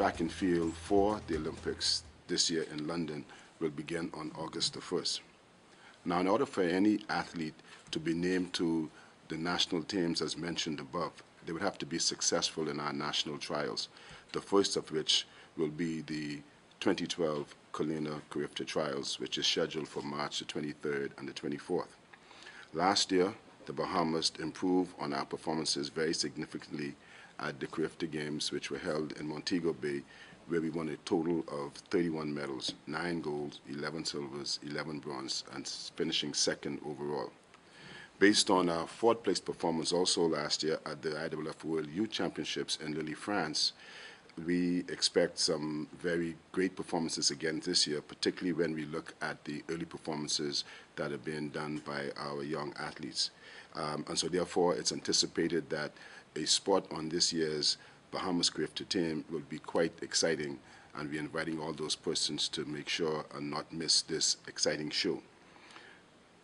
track and field for the Olympics this year in London will begin on August the 1st. Now, in order for any athlete to be named to the national teams as mentioned above, they would have to be successful in our national trials, the first of which will be the 2012 Colina Carifta Trials, which is scheduled for March the 23rd and the 24th. Last year, the Bahamas improved on our performances very significantly at the Carifta Games, which were held in Montego Bay, where we won a total of 31 medals, 9 golds, 11 silvers, 11 bronze, and finishing second overall. Based on our fourth-place performance also last year at the IAAF World Youth Championships in Lille, France, we expect some very great performances again this year, particularly when we look at the early performances that are being done by our young athletes. And so therefore, it's anticipated that a spot on this year's Bahamas Carifta team will be quite exciting, and we're inviting all those persons to make sure and not miss this exciting show.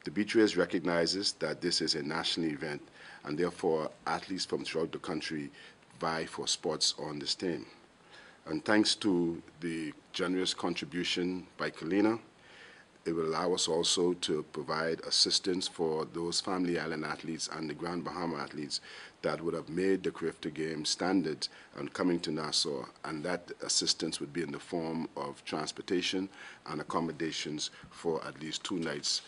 The Beach Race recognizes that this is a national event, and therefore athletes from throughout the country vie for spots on this team. And thanks to the generous contribution by Colina, it will allow us also to provide assistance for those family island athletes and the Grand Bahama athletes that would have made the Carifta Games standard and coming to Nassau, and that assistance would be in the form of transportation and accommodations for at least 2 nights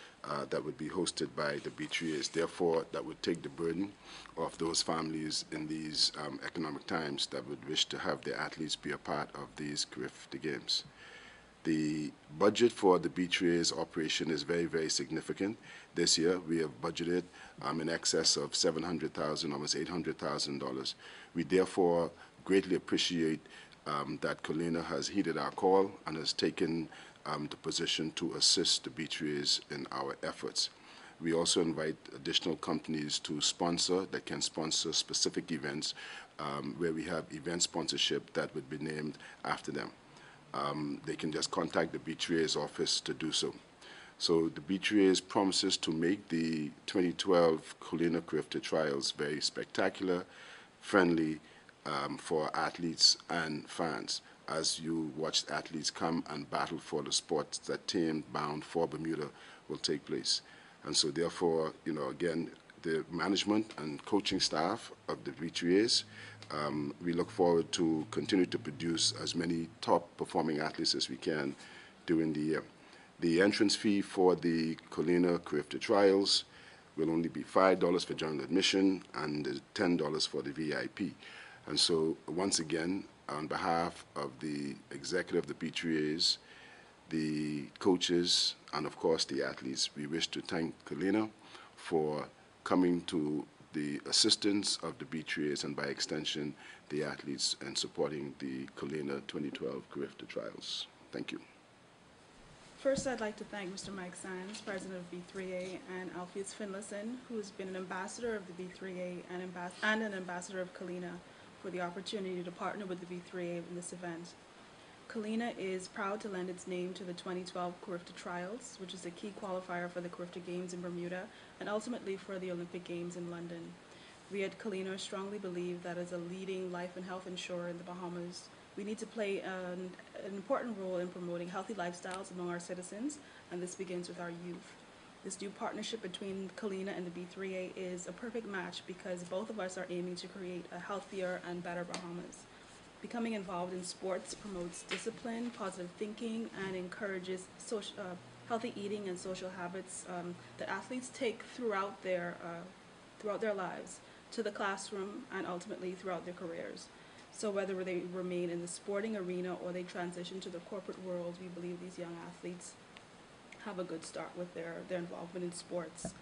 that would be hosted by the Beach Race. Therefore, that would take the burden of those families in these economic times that would wish to have their athletes be a part of these Carifta Games. The budget for the Beach Race operation is very, very significant. This year, we have budgeted in excess of $700,000, almost $800,000. We therefore greatly appreciate that Colina has heeded our call and has taken the position to assist the Beach Race in our efforts. We also invite additional companies to sponsor, that can sponsor specific events where we have event sponsorship that would be named after them. They can just contact the Beach Race office to do so. So the Beach Race promises to make the 2012 Colina Carifta Trials very spectacular, friendly for athletes and fans, as you watch athletes come and battle for the spots that team bound for Bermuda will take place. And so therefore, you know, again, the management and coaching staff of the Beach Race, we look forward to continue to produce as many top performing athletes as we can during the year. The entrance fee for the Colina Carifta Trials will only be $5 for general admission and $10 for the VIP. And so once again, on behalf of the executive of the Beach Race, the coaches, and of course the athletes, we wish to thank Colina for coming to the assistance of the Beach Race and by extension the athletes and supporting the Colina 2012 Carifta Trials. Thank you. First, I'd like to thank Mr. Mike Sands, president of B3A, and Alpheus Finlayson, who has been an ambassador of the B3A and an ambassador of Colina, for the opportunity to partner with the B3A in this event. Colina is proud to lend its name to the 2012 Carifta Trials, which is a key qualifier for the Carifta Games in Bermuda and ultimately for the Olympic Games in London. We at Colina strongly believe that as a leading life and health insurer in the Bahamas, we need to play an important role in promoting healthy lifestyles among our citizens, and this begins with our youth. This new partnership between Colina and the B3A is a perfect match because both of us are aiming to create a healthier and better Bahamas. Becoming involved in sports promotes discipline, positive thinking, and encourages healthy eating and social habits that athletes take throughout their lives, to the classroom, and ultimately throughout their careers. So whether they remain in the sporting arena or they transition to the corporate world, we believe these young athletes have a good start with their involvement in sports.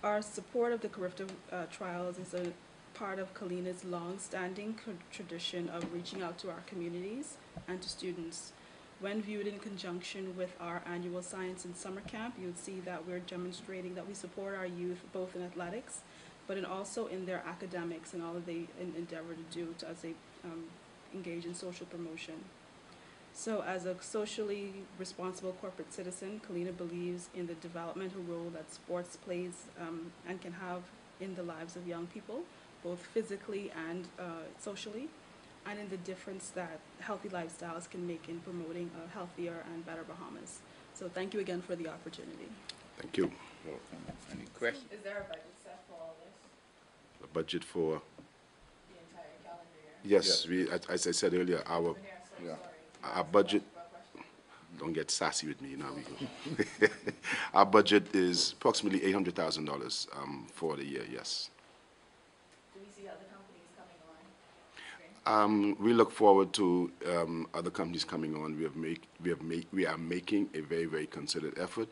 Our support of the Carifta Trials is a part of Colina's long-standing tradition of reaching out to our communities and to students. When viewed in conjunction with our annual Science and Summer Camp, you would see that we're demonstrating that we support our youth both in athletics, but also in their academics and all that they endeavor to do as they engage in social promotion. So as a socially responsible corporate citizen, Colina believes in the developmental role that sports plays and can have in the lives of young people, both physically and socially. and in the difference that healthy lifestyles can make in promoting a healthier and better Bahamas. So thank you again for the opportunity. Thank you. Any questions? Is there a budget set for all this? The budget for, The entire calendar year? yes, we, as I said earlier, our Yeah. our budget, don't get sassy with me, you know how we go. Our budget is approximately $800,000 for the year, yes. Do we see other companies coming on? We look forward to other companies coming on. We are making a very, very considered effort,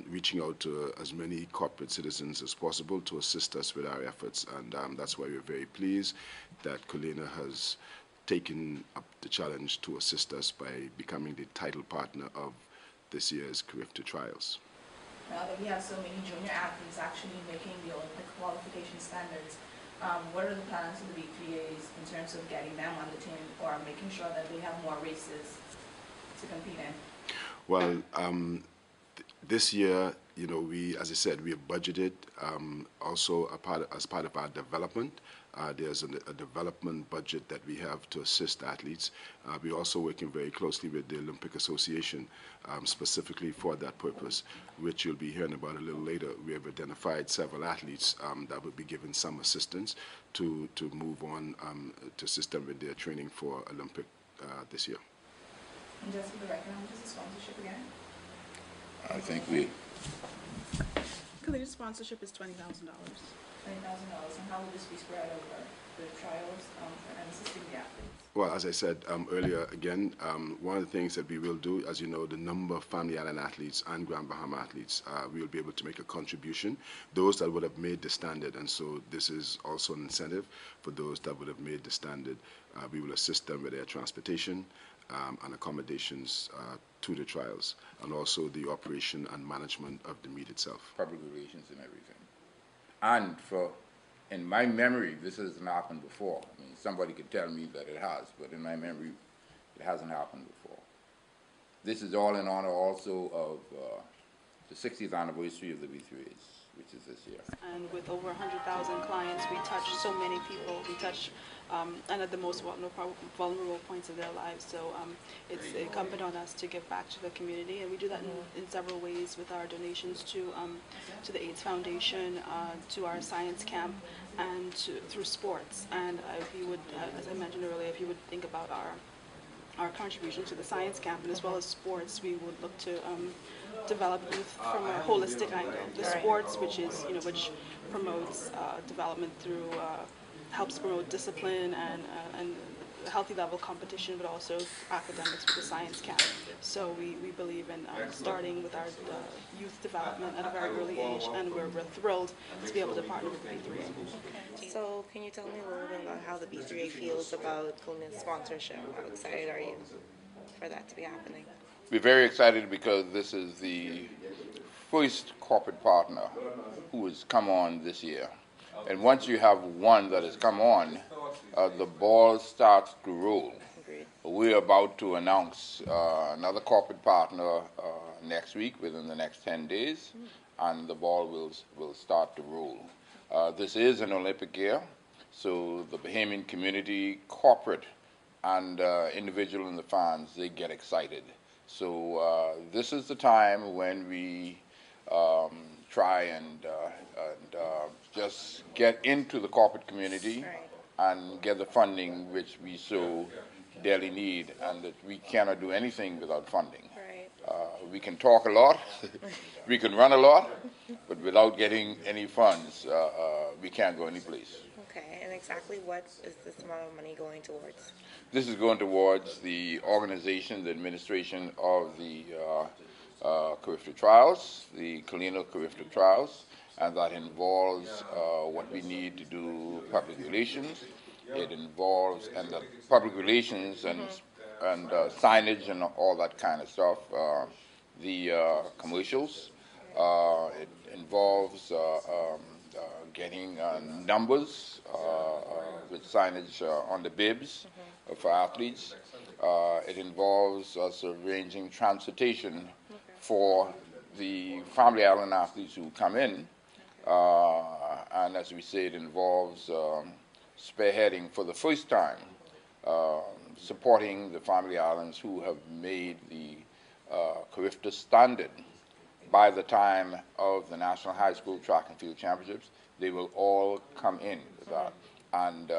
reaching out to as many corporate citizens as possible to assist us with our efforts, and that's why we're very pleased that Colina has taken up the challenge to assist us by becoming the title partner of this year's Carifta Trials. Now that we have so many junior athletes actually making the Olympic qualification standards, what are the plans of the B3As in terms of getting them on the team or making sure that they have more races to compete in? Well, this year, you know, as I said, we have budgeted also as part of our development. There's a development budget that we have to assist athletes. We're also working very closely with the Olympic Association, specifically for that purpose, which you'll be hearing about a little later. We have identified several athletes that will be given some assistance to move on to assist them with their training for Olympic this year. And just for the record, how much is the sponsorship again? I think we, Colina sponsorship is $20,000. $20,000. And how will this be spread over the trials and assisting the athletes? Well, as I said earlier, again, one of the things that we will do, as you know, the number of Family Island athletes and Grand Bahama athletes, we will be able to make a contribution, those that would have made the standard, and so this is also an incentive for those that would have made the standard. We will assist them with their transportation and accommodations to the trials, and also the operation and management of the meet itself. public relations and everything. And in my memory, this hasn't happened before. I mean, somebody could tell me that it has, but in my memory, it hasn't happened before. This is all in honor also of the 60th anniversary of the B3As, which is this year. And with over 100,000 clients, we touch so many people. We touch and at the most vulnerable points of their lives. So it's incumbent on us to give back to the community, and we do that in several ways with our donations to the AIDS Foundation, to our science camp, and through sports. And if you would, as I mentioned earlier, if you would think about our contribution to the science camp and as well as sports, we would look to develop youth from a holistic angle. The sports, which promotes development through, helps promote discipline and healthy level competition, but also academics with the science camp. So we believe in starting with our youth development at a very early age, and we're thrilled to be able to partner with the B3A. So can you tell me a little bit about how the B3A feels about Colina's sponsorship? How excited are you for that to be happening? We're very excited because this is the first corporate partner who has come on this year. And once you have one that has come on, the ball starts to roll. Agreed. We're about to announce another corporate partner next week, within the next 10 days, and the ball will start to roll. This is an Olympic year, so the Bahamian community, corporate and individual and the fans, they get excited. So this is the time when we try and just get into the corporate community and get the funding which we so dearly need, and that we cannot do anything without funding. Right. We can talk a lot, we can run a lot, but without getting any funds, we can't go any place. Okay, and exactly what is this amount of money going towards? This is going towards the organization, the administration of the Carifta Trials, the Colina Carifta Trials, and that involves what we need to do public relations. It involves and the public relations and signage and all that kind of stuff. The commercials. It involves getting numbers with signage on the bibs for athletes. It involves us arranging transportation for the Family Island athletes who come in, and as we say, it involves spearheading for the first time supporting the Family Islands who have made the Carifta standard. By the time of the National High School Track and Field Championships, they will all come in with that. And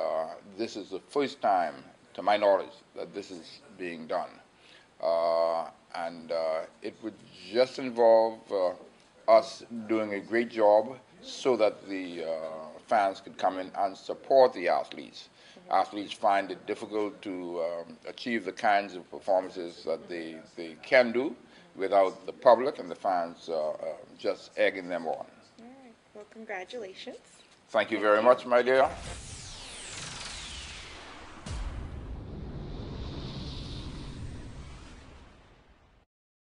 this is the first time, to my knowledge, that this is being done. It would just involve us doing a great job so that the fans could come in and support the athletes. Athletes find it difficult to achieve the kinds of performances that they can do without the public and the fans just egging them on. All right. Well, congratulations. Thank you very much, my dear.